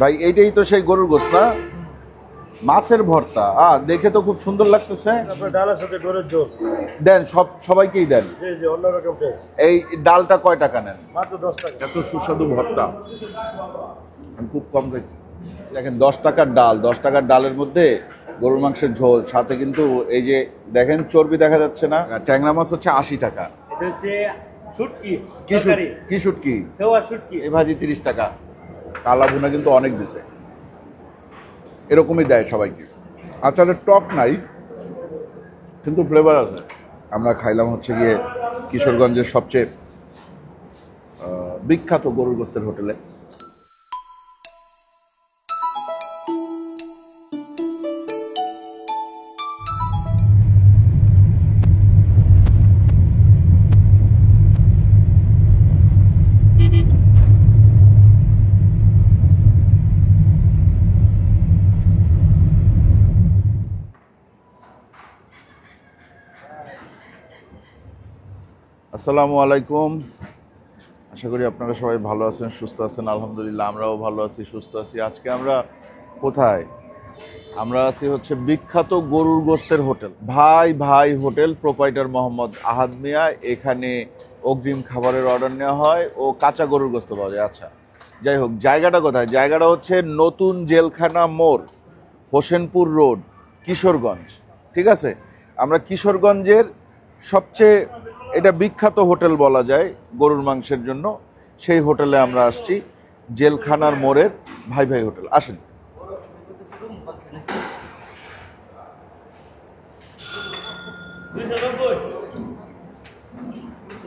ভাই এইটাই তো সেই গরুর গোশত না? মাছের ভর্তা দেখে তো খুব সুন্দর লাগতেছে। ডালের সাথে গরুর ঝোল দেন, সবাইকেই দেন। জি জি, অন্যরকম টেস্ট। এই ডালটা কয় টাকা নেন? মাত্র 10 টাকা। এত সুস্বাদু ভর্তা আমি খুব কম খাইছি। দেখেন 10 টাকার ডাল, 10 টাকার ডালের মধ্যে গরুর মাংসের ঝোল, সাথে কিন্তু এই যে দেখেন চর্বি দেখা যাচ্ছে না। ট্যাংরা মাছ হচ্ছে 80 টাকা। এটা হচ্ছে শুটকি, কি শুটকি? দেওয়া শুটকি। এই ভাজি 30 টাকা। কালা ভুনা কিন্তু অনেক দিছে, এরকমই দেয় সবাইকে। আচারের টক নাই কিন্তু ফ্লেভার আছে। আমরা খাইলাম হচ্ছে গিয়ে কিশোরগঞ্জের সবচেয়ে বিখ্যাত গরুর গোশতের হোটেলে। আসসালামু আলাইকুম, আশা করি আপনারা সবাই ভালো আছেন, সুস্থ আছেন। আলহামদুলিল্লাহ আমরাও ভালো আছি, সুস্থ আছি। আজকে আমরা কোথায়? আমরা আছি হচ্ছে বিখ্যাত গরুর গোশতের হোটেল ভাই ভাই হোটেল, প্রোপাইটার মোহাম্মদ আহাদ মিয়া। এখানে অগ্রিম খাবারের অর্ডার নেওয়া হয় ও কাঁচা গরুর গোশত পাওয়া যায়। আচ্ছা, যাই হোক, জায়গাটা কোথায়? জায়গাটা হচ্ছে নতুন জেলখানা মোড়, হোসেনপুর রোড, কিশোরগঞ্জ। ঠিক আছে, আমরা কিশোরগঞ্জের সবচেয়ে এটা বিখ্যাত হোটেল বলা যায় গরুর মাংসের জন্য, সেই হোটেলে আমরা আসছি, জেলখানার মোড়ের ভাই ভাই হোটেল। আসেন।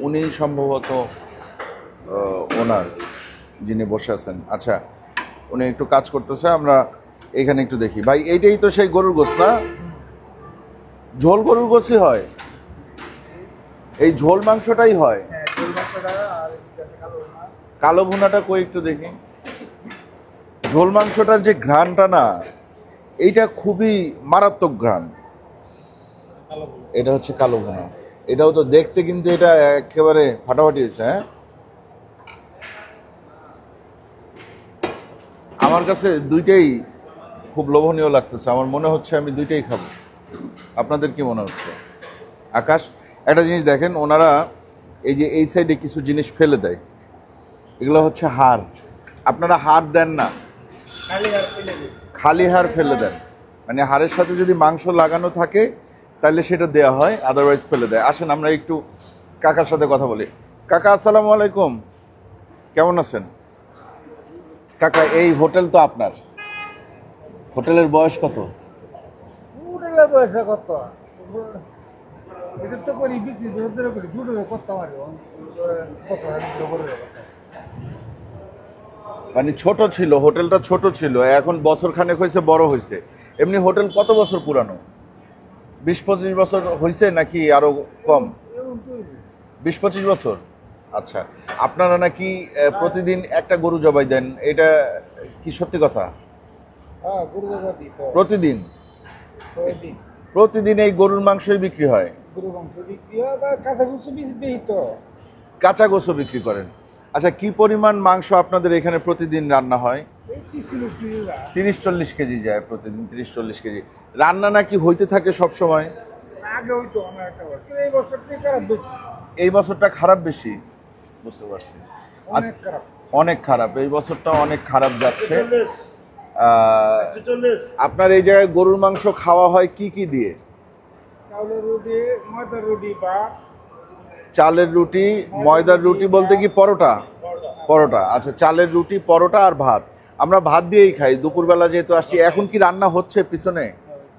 উনি সম্ভবত ওনার, যিনি বসে আছেন। আচ্ছা, উনি একটু কাজ করতেছে, আমরা এখানে একটু দেখি। ভাই এইটাই তো সেই গরুর গোশত না? ঝোল গরুর গোশতই হয়, এই ঝোল মাংসটাই হয়। কালো ভুনাটা কই একটু দেখি। ঝোল মাংসটার যে ঘ্রাণটা না, এইটা খুবই মারাত্মক ঘ্রাণ। এটা হচ্ছে কালো ভুনা। এটাও তো দেখতে কিন্তু এটা একেবারে ফাটাফাটি হয়েছে। হ্যাঁ, আমার কাছে দুইটাই খুব লোভনীয় লাগতেছে। আমার মনে হচ্ছে আমি দুইটাই খাবো। আপনাদের কি মনে হচ্ছে? আকাশ, একটা জিনিস দেখেন, ওনারা এই যে এই সাইডে কিছু জিনিস ফেলে দেয়, এগুলো হচ্ছে হাড়। আপনারা হাড় দেন না, খালি হাড় ফেলে দেন। মানে হাড়ের সাথে যদি মাংস লাগানো থাকে তাহলে সেটা দেয়া হয়, আদারওয়াইজ ফেলে দেয়। আসেন আমরা একটু কাকার সাথে কথা বলি। কাকা, আসসালামু আলাইকুম, কেমন আছেন? কাকা, এই হোটেল তো আপনার, হোটেলের বয়স কত? মানে ছোট ছিল, হোটেলটা ছোট ছিল, এখন বছর খানেক হয়েছে বড় হয়েছে। এমনি হোটেল কত বছর পুরানো? 20-25 বছর হয়েছে নাকি আরো কম? 20-25 বছর। আচ্ছা, আপনারা নাকি প্রতিদিন একটা গরু জবাই দেন, এটা কি সত্যি কথা? প্রতিদিন প্রতিদিন এই গরুর মাংসই বিক্রি হয়? কাঁচা গোশত বিক্রি করেন? আচ্ছা, কি পরিমাণ মাংস আপনাদের এখানে প্রতিদিন রান্না হয়? 30-40 কেজি যায় প্রতিদিন, 30-40 কেজি। রান্না নাকি হইতে থাকে সব সময়? এই বছরটা খারাপ বেশি, বুঝতে পারছি। অনেক খারাপ, এই বছরটা অনেক খারাপ যাচ্ছে। আপনার এই জায়গায় গরুর মাংস খাওয়া হয় কি কি দিয়ে? চালের রুটি, ময়দার রুটি বলতে কি পরোটা? পরোটা, আচ্ছা, চালের রুটি, পরোটা আর ভাত। আমরা ভাত দিয়েই খাই দুপুরবেলা যেহেতু আসছি। এখন কি রান্না হচ্ছে পিছনে?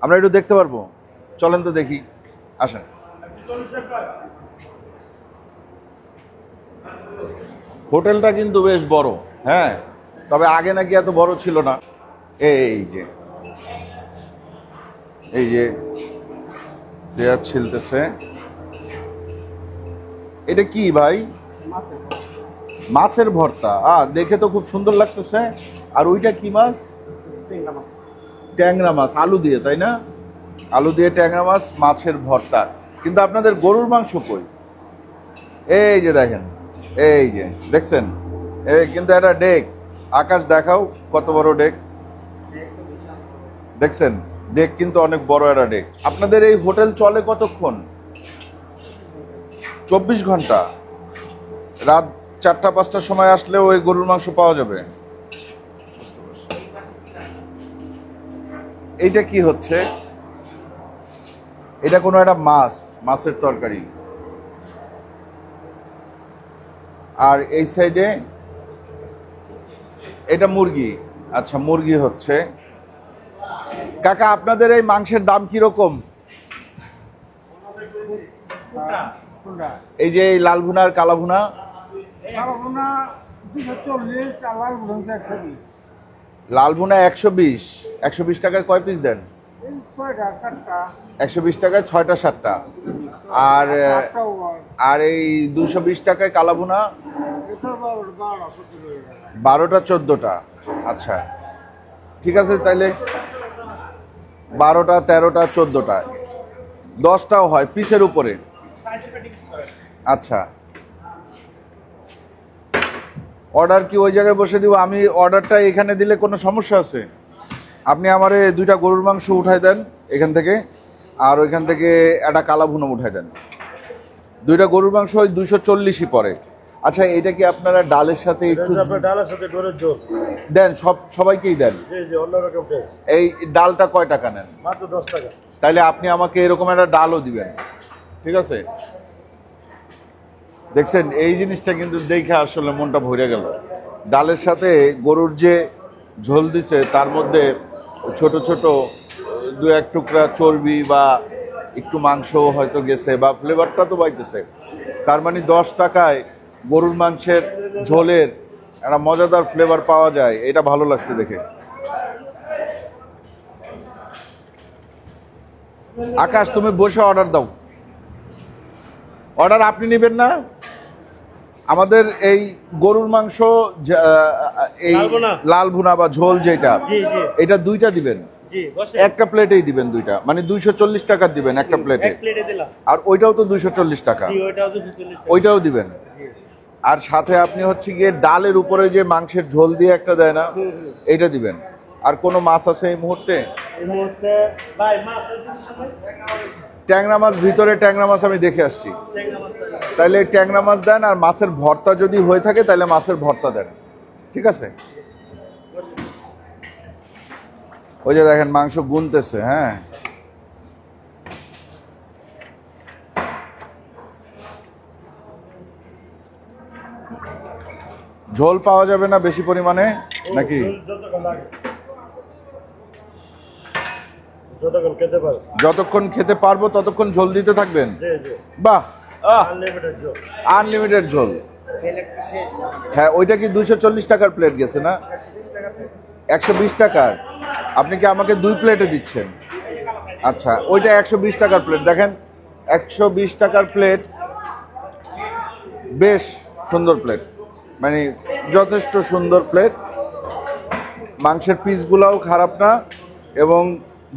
আমরা একটু দেখতে পারবো? চলেন তো দেখি, আসেন। হোটেলটা কিন্তু বেশ বড়, হ্যাঁ, তবে আগে নাকি এত বড় ছিল না। এই যে এই যে পেঁয়াজ ছিলতেছে, এটা কি ভাই? মাছের ভর্তা। দেখে তো খুব সুন্দর লাগতেছে। আর ওইটা কি মাছ? ট্যাংরা মাছ, আলু দিয়ে, তাই না? আলু দিয়ে ট্যাংরা মাছ, মাছের ভর্তা। কিন্তু আপনাদের গরুর মাংস কই? এই যে দেখেন, এই যে দেখছেন, এই কিন্তু একটা ডেক, আকাশ দেখাও কত বড় ডেক দেখছেন। ডেক কিন্তু অনেক বড় একটা ডেক। আপনাদের এই হোটেল চলে কতক্ষণ? 24 ঘন্টা। রাত 4টা-5টার সময় আসলে ওই গরুর মাংস পাওয়া যাবে। এইটা কি হচ্ছে? এটা কোনো একটা মাছের তরকারি। আর এই সাইডে এটা মুরগি। আচ্ছা, মুরগি হচ্ছে। কাকা, আপনাদের এই মাংসের দাম কিরকম? এই যে এই লাল ভুনা আর কালা ভুনা? লাল ভুনা 120। 120 টাকায় কয় পিস দেন? 120 টাকায় 6টা-7টা। আর আর এই 220 টাকায় কালা ভুনা 12টা-14টা। আচ্ছা ঠিক আছে, তাইলে 12টা, 13টা, 14টা, 10টাও হয় পিসের উপরে। আচ্ছা, অর্ডার কি ওই জায়গায় বসে দিব? আমি অর্ডারটা এখানে দিলে কোনো সমস্যা আছে? আপনি আমারে 2টা গরুর মাংস উঠাই দেন এখান থেকে, আর ওইখান থেকে একটা কালা ভুনা উঠাই দেন। 2টা গরুর মাংস ওই 240ই পড়ে। আচ্ছা, এটা কি আপনারা ডালের সাথে একটু ডালের সাথে গরুর ঝোল দেন? সবাইকেই দেন? জি জি, অন্যরকম টেস্ট। এই ডালটা কয় টাকা নেন? মাত্র 10 টাকা। তাইলে আপনি আমাকে এরকম একটা ডালও দিবেন, ঠিক আছে? দেখছেন, এই জিনিসটা কিন্তু দেখে আসলে মনটা ভরে গেল। ডালের সাথে গরুর যে ঝোল দিছে তার মধ্যে ছোট ছোট 2-1 টুকরা চর্বি বা একটু মাংস হয়তো গেছে, বা ফ্লেভারটা তো পাইতেছে। তার মানে 10 টাকায় গরুর মাংসের ঝোলের একটা মজাদার ফ্লেভার পাওয়া যায়। এটা ভালো লাগছে দেখে। আকাশ, তুমি বসে অর্ডার দাও। অর্ডার আপনি নেবেন না? আমাদের এই গরুর মাংস এই লাল ভুনা বা ঝোল যেটা, এটা 2টা দিবেন। একটা প্লেটেই দিবেন 2টা, মানে 240 টাকা দিবেন একটা প্লেটে। আর ওইটাও তো 240 টাকা, ওইটাও দিবেন। আর সাথে আপনি হচ্ছে গিয়ে ডালের উপরে যে মাংসের ঝোল দিয়ে একটা দেয় না, এইটা দিবেন। আর কোনো মাছ আছে এই মুহূর্তে? ট্যাংরা মাছ, ভিতরে ট্যাংরা মাছ আমি দেখে আসছি। তাইলে ট্যাংরা মাছ দেন, আর মাছের ভর্তা যদি হয়ে থাকে তাহলে মাছের ভর্তা দেন, ঠিক আছে? ওই যে দেখেন মাংস গুনতেছে। হ্যাঁ, ঝোল পাওয়া যাবে না বেশি পরিমাণে নাকি? যতক্ষণ খেতে পারবো ততক্ষণ ঝোল দিতে থাকবেন। বাহ, আনলিমিটেড ঝোল। হ্যাঁ, ওইটা কি 240 টাকার প্লেট গেছে না? 120 টাকার। আপনি কি আমাকে 2 প্লেটে দিচ্ছেন? আচ্ছা, ওইটা 120 টাকার প্লেট। দেখেন, 120 টাকার প্লেট, বেশ সুন্দর প্লেট, মানে যথেষ্ট সুন্দর প্লেট। মাংসের পিসগুলাও খারাপ না, এবং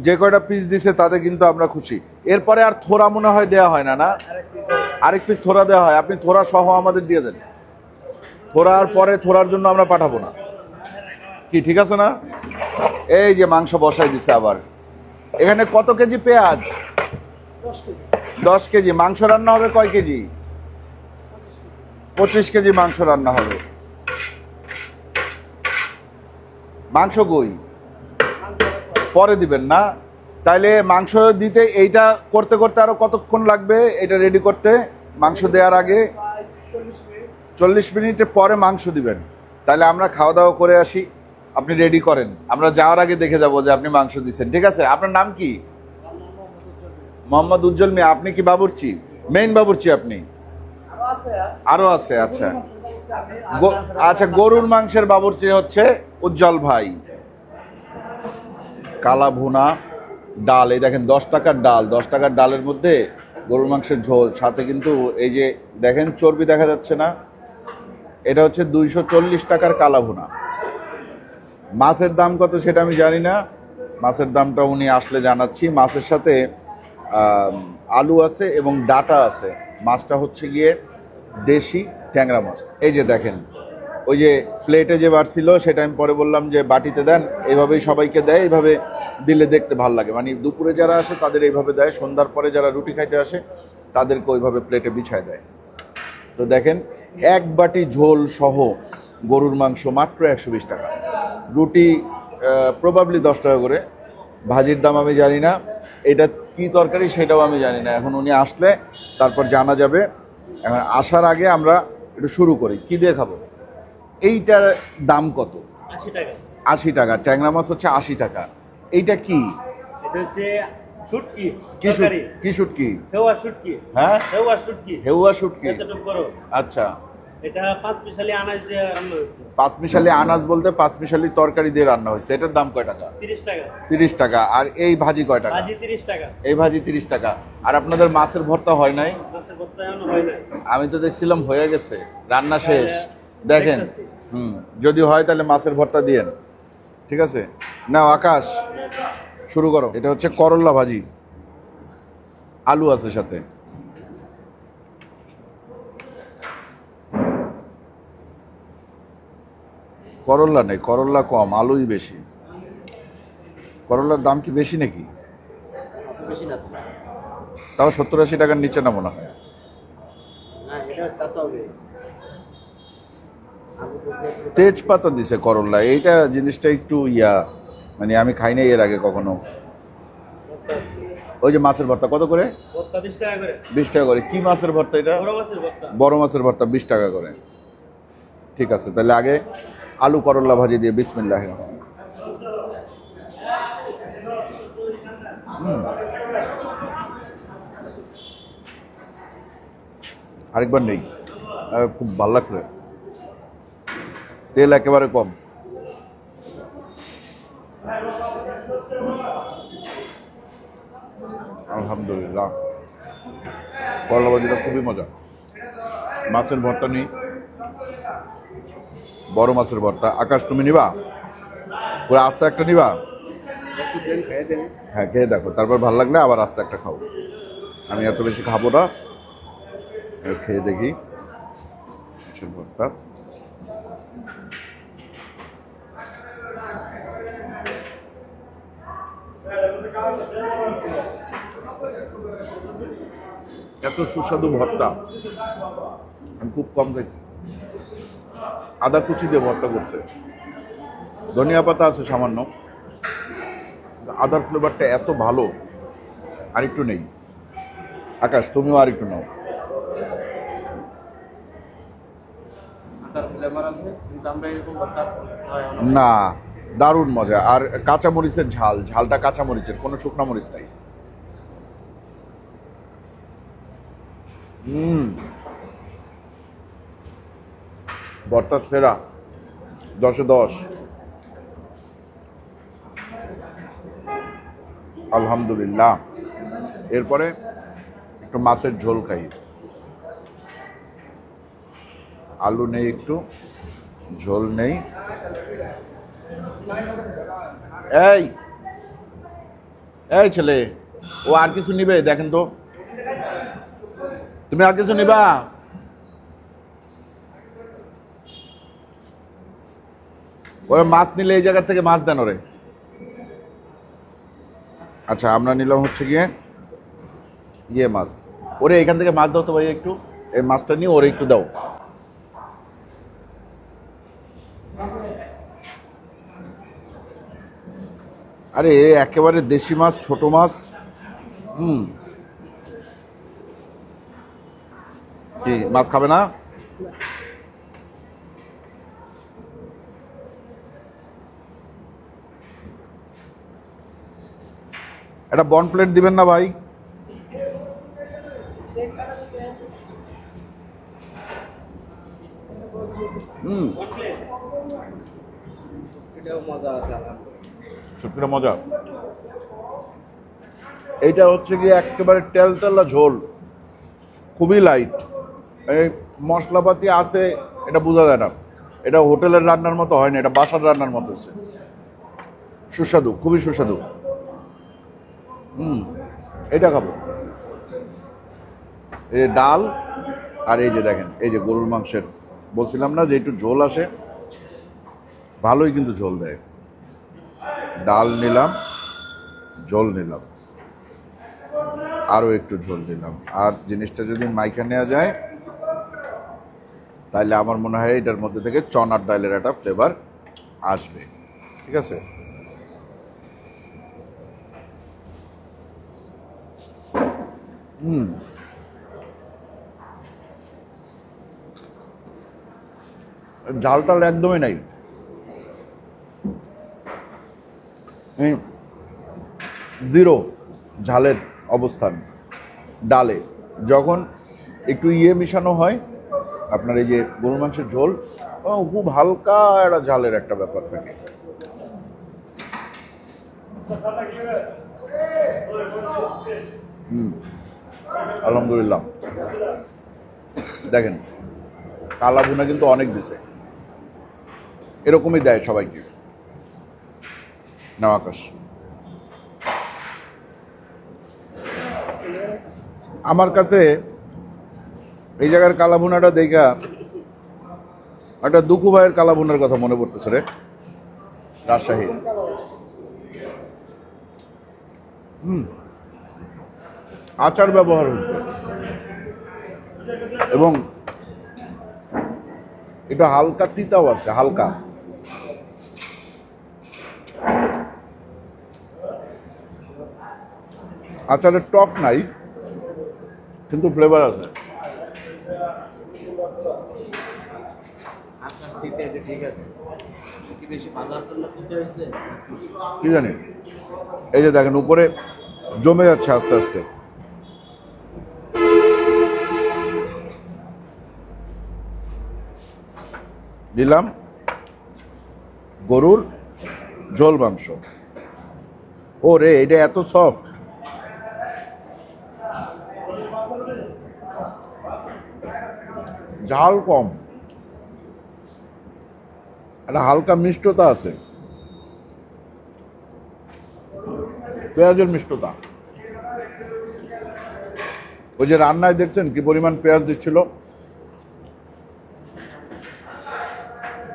যে কয়টা পিস দিছে তাতে কিন্তু আমরা খুশি। এরপরে আর থোড়া মনে হয় দেওয়া হয় না? না, আরেক পিস থোড়া দেওয়া হয়। আপনি থোড়া সহ আমাদের দিয়ে দেন। থোড়া আর পরে থোড়ার জন্য আমরা পাঠাবো না, কি ঠিক আছে না? এই যে মাংস বসাই দিছে আবার। এখানে কত কেজি পেঁয়াজ? 10 কেজি। মাংস রান্না হবে কয় কেজি? 25 কেজি মাংস রান্না হবে। মাংস কই? পরে দিবেন না? তাইলে মাংস দিতে এইটা করতে করতে আরো কতক্ষণ লাগবে এটা রেডি করতে? মাংস দেওয়ার আগে 40 মিনিটের পরে মাংস দিবেন। তাহলে আমরা খাওয়া দাওয়া করে আসি, আপনি রেডি করেন, আমরা যাওয়ার আগে দেখে যাবো যে আপনি মাংস দিচ্ছেন, ঠিক আছে? আপনার নাম কি? মোহাম্মদ উজ্জ্বল মিয়া। আপনি কি বাবুর্চি? মেইন বাবুর্চি আপনি? আরো আছে? আচ্ছা আচ্ছা, গরুর মাংসের বাবুর্চি হচ্ছে উজ্জ্বল ভাই। কালা ভুনা, ডাল, এই দেখেন 10 টাকার ডাল। 10 টাকার ডালের মধ্যে গরুর মাংসের ঝোল, সাথে কিন্তু এই যে দেখেন চর্বি দেখা যাচ্ছে না, এটা হচ্ছে 240 টাকার কালা ভুনা। মাছের দাম কত সেটা আমি জানি না, মাছের দামটা উনি আসলে জানাচ্ছি। মাছের সাথে আলু আছে এবং ডাটা আছে। মাছটা হচ্ছে গিয়ে দেশি ট্যাংরা মাছ। এই যে দেখেন ওই যে প্লেটে যে বাড়ছিল সেটা আমি পরে বললাম যে বাটিতে দেন, এইভাবেই সবাইকে দেয়, এইভাবে দিলে দেখতে ভালো লাগে। মানে দুপুরে যারা আসে তাদের এইভাবে দেয়, সন্ধ্যার পরে যারা রুটি খাইতে আসে তাদেরকে ওইভাবে প্লেটে বিছায় দেয়। তো দেখেন, এক বাটি ঝোল সহ গরুর মাংস মাত্র 120 টাকা, রুটি প্রবাবলি 10 টাকা করে, ভাজির দাম আমি জানি না, এটা কি তরকারি সেটাও আমি জানি না। এখন উনি আসলে তারপর জানা যাবে। এখন আসার আগে আমরা একটু শুরু করি, কি দিয়ে খাবো? এইটার দাম কত? 80 টাকা। 80 টাকা। ট্যাংরা মাছ হচ্ছে 80 টাকা। এইটা কি? এটা হচ্ছে শুটকি। কি তরকারি। কি শুটকি? হেওয়া শুটকি। হ্যাঁ, হেওয়া শুটকি। হেউয়া শুটকি। এতটুকু বড়। আচ্ছা, এটা 5 মিশালি আনাজ দিয়ে রান্না হয়েছে। পাঁচমিশালি আনাজ বলতে পাঁচমিশালি তরকারি দিয়ে রান্না হয়েছে। এটার দাম কয় টাকা? 30 টাকা। 30 টাকা। আর এই ভাজি কয় টাকা? ভাজি 30 টাকা। এই ভাজি 30 টাকা। আর আপনাদের মাছের ভর্তা হয় নাই? মাছের ভর্তা এখনো হয় না। আমি তো দেখছিলাম হয়ে গেছে, রান্না শেষ। দেখেন, দেখতাছি। যদি হয় তাহলে মাছের ভর্তা দিয়েন। ঠিক আছে, নাও আকাশ, শুরু করো। এটা হচ্ছে করল্লা ভাজি, আলু আছে সাথে। করল্লা নেই, করল্লা কম, আলুই বেশি। করল্লার দাম কি বেশি নাকি? বেশি না তো। তাও 70-80 টাকার নিচে না মনে হয়। না, এটা তা তো হবে। তেজপাতা দিছে করল্লা, এইটা জিনিসটা একটু মানে আমি খাই নাই এর আগে কখনো। ওই যে মাছের ভর্তা কত করে? ভর্তা 20 টাকা করে। 20 টাকা করে। কি মাছের ভর্তা এটা? বড় মাছের ভর্তা। বড় মাছের ভর্তা 20 টাকা করে। ঠিক আছে, তাহলে আগে আলু করল্লা ভাজি দিয়ে বিসমিল্লাহ। আরেকবার নেই, খুব ভালো লাগছে, তেল একেবারে কম। আলহামদুলিল্লাহ, করলা ভাজিটা খুবই মজা। মাছের ভর্তা নেই, বড় মাছের ভর্তা। আকাশ, তুমি নিবা? পুরো আস্তে একটা নিবা? হ্যাঁ, খেয়ে দেখো, তারপর ভালো লাগলে আবার আস্তে একটা খাও। আমি এত বেশি খাবো না, খেয়ে দেখি মাছের ভর্তা। এত সুস্বাদু ভর্তা আমি খুব কম খাইছি। আদা কুচি দিয়ে ভর্তা করছে, ধনিয়া পাতা আছে সামান্য, আদার ফ্লেভারটা এত ভালো। আরেকটু নেই আকাশ, তুমিও আরেকটু নাও। আদার ফ্লেভার আছে, কিন্তু আমরা এরকম ভর্তা হয় না। না, দারুণ মজা। আর কাঁচা মরিচের ঝাল, ঝালটা কাঁচা মরিচের, কোনো শুকনা মরিচ নাই। ভর্তা সেরা, 10-এ 10। আলহামদুলিল্লাহ। এরপরে একটু মাছের ঝোল খাই। আলু নেই, একটু ঝোল নেই। এই এই ছেলে, ও আর কিছু নিবে দেখেন তো, তুমি আর কিছু নিবা? ওরা মাছ নিলে এই জায়গা থেকে মাছ দেন ওরে। আচ্ছা, আমরা নিলাম হচ্ছে গিয়ে মাছ। ওরে এখান থেকে মাছ দাও তো ভাই, একটু এই মাছটা নিয়ে ওরে একটু দাও। আরে একেবারে দেশি মাছ, ছোট মাছ। কি মাছ খাবে না? একটা বন প্লেট দিবেন না ভাই? এটাও মজা আছে। সত্যিটা মজা। এইটা হচ্ছে গিয়ে একেবারে তেলতেলা ঝোল, খুবই লাইট। এই মশলাপাতি আছে, এটা বোঝা যায় না। এটা হোটেলের রান্নার মতো হয় না, এটা বাসার রান্নার মতো হচ্ছে। সুস্বাদু, খুবই সুস্বাদু। এটা খাবো। এই ডাল, আর এই যে দেখেন, এই যে গরুর মাংসের বলছিলাম না যে একটু ঝোল আসে, ভালোই কিন্তু ঝোল দেয়। ডাল নিলাম, ঝোল নিলাম, আরও একটু ঝোল নিলাম। আর জিনিসটা যদি মাইখা নেওয়া যায় তাহলে আমার মনে হয় এটার মধ্যে থেকে চনার ডালের একটা ফ্লেভার আসবে। ঠিক আছে, ঝাল টাল একদমই নাই। জিরো ঝালের অবস্থান ডালে। যখন একটু মিশানো হয় আপনার এই যে গরুর মাংসের ঝোল, খুব হালকা একটা ঝালের একটা ব্যাপার থাকে। আলহামদুলিল্লাহ। দেখেন কালা ভুনা কিন্তু অনেক দিছে, এরকমই দেয় সবাইকে। না আকাশ, আমার কাছে এই জায়গার কালা ভুনাটা দেখা একটা দুকু ভাইয়ের কালা ভুনার কথা মনে পড়তেছে রে, রাজশাহী। আচার ব্যবহার হচ্ছে এবং এটা হালকা তিতাও আছে, হালকা। আচারের টক নাই কিন্তু ফ্লেভার আছে। আচ্ছা দিতে ঠিক আছে, কি বেশি ভাজার জন্য দিতে হয়েছে? কি জানি, এই যে দেখেন উপরে জমে যাচ্ছে আস্তে আস্তে। দিলাম গরুর ঝোল মাংস। ও রে, এটা এত সফট, ঝাল কম, একটা হালকা মিষ্টতা আছে, পেঁয়াজের মিষ্টতা। ওই যে রান্নায় দেখছেন কি পরিমাণ পেঁয়াজ দিচ্ছিল,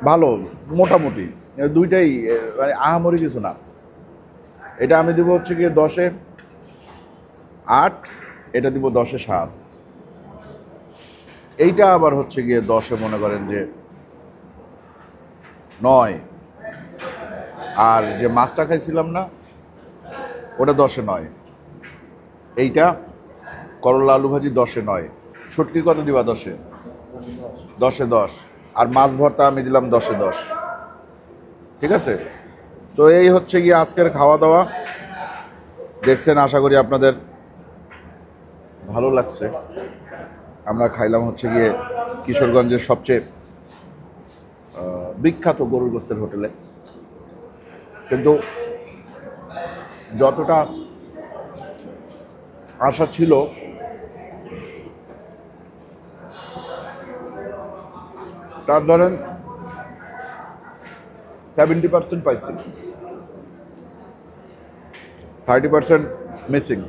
ভালো মোটামুটি দুইটাই, মানে আহামরি কিছু না। এটা আমি দিব হচ্ছে গিয়ে 10-এ 8, এটা দিব 10-এ 7। এইটা আবার হচ্ছে গিয়ে 10-এ মনে করেন যে 9। আর যে মাছটা খাইছিলাম না ওটা 10-এ 9। এইটা করলা আলু ভাজি 10-এ 9। শুটকি কত দিবা 10-এ? 10-এ 10। আর মাছ ভর্তা আমি দিলাম 10-এ 10। ঠিক আছে, তো এই হচ্ছে গিয়ে আজকের খাওয়া দাওয়া। দেখছেন, আশা করি আপনাদের ভালো লাগছে। আমরা খাইলাম হচ্ছে গিয়ে কিশোরগঞ্জের সবচেয়ে বিখ্যাত গরুর গোস্তের হোটেলে। কিন্তু যতটা আশা ছিল তার ধরেন 70% পাইছি, 30% মিসিং।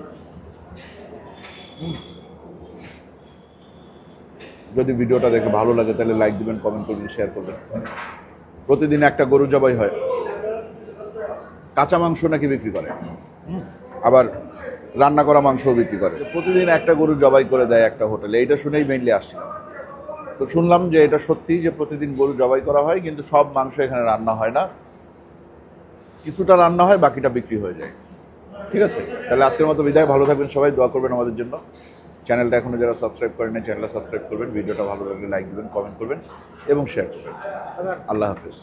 যদি ভিডিওটা দেখে ভালো লাগে তাহলে লাইক দিবেন, কমেন্ট করবেন, শেয়ার করবেন। প্রতিদিন একটা গরু জবাই হয়, কাঁচা মাংস নাকি বিক্রি করে, আবার রান্না করা মাংসও বিক্রি করে। প্রতিদিন একটা গরু জবাই করে দেয় একটা হোটেলে, এইটা শুনেই মেইনলি আসছিলাম। তো শুনলাম যে এটা সত্যি যে প্রতিদিন গরু জবাই করা হয়, কিন্তু সব মাংস এখানে রান্না হয় না, কিছুটা রান্না হয়, বাকিটা বিক্রি হয়ে যায়। ঠিক আছে, তাহলে আজকের মতো বিদায়। ভালো থাকবেন সবাই, দোয়া করবেন আমাদের জন্য। চ্যানেলটা এখনো যারা সাবস্ক্রাইব করেন চ্যানেলটা সাবস্ক্রাইব করবেন, ভিডিওটা ভালো লাগলে লাইক দিবেন, কমেন্ট করবেন এবং শেয়ার করবেন। আল্লাহ হাফিজ।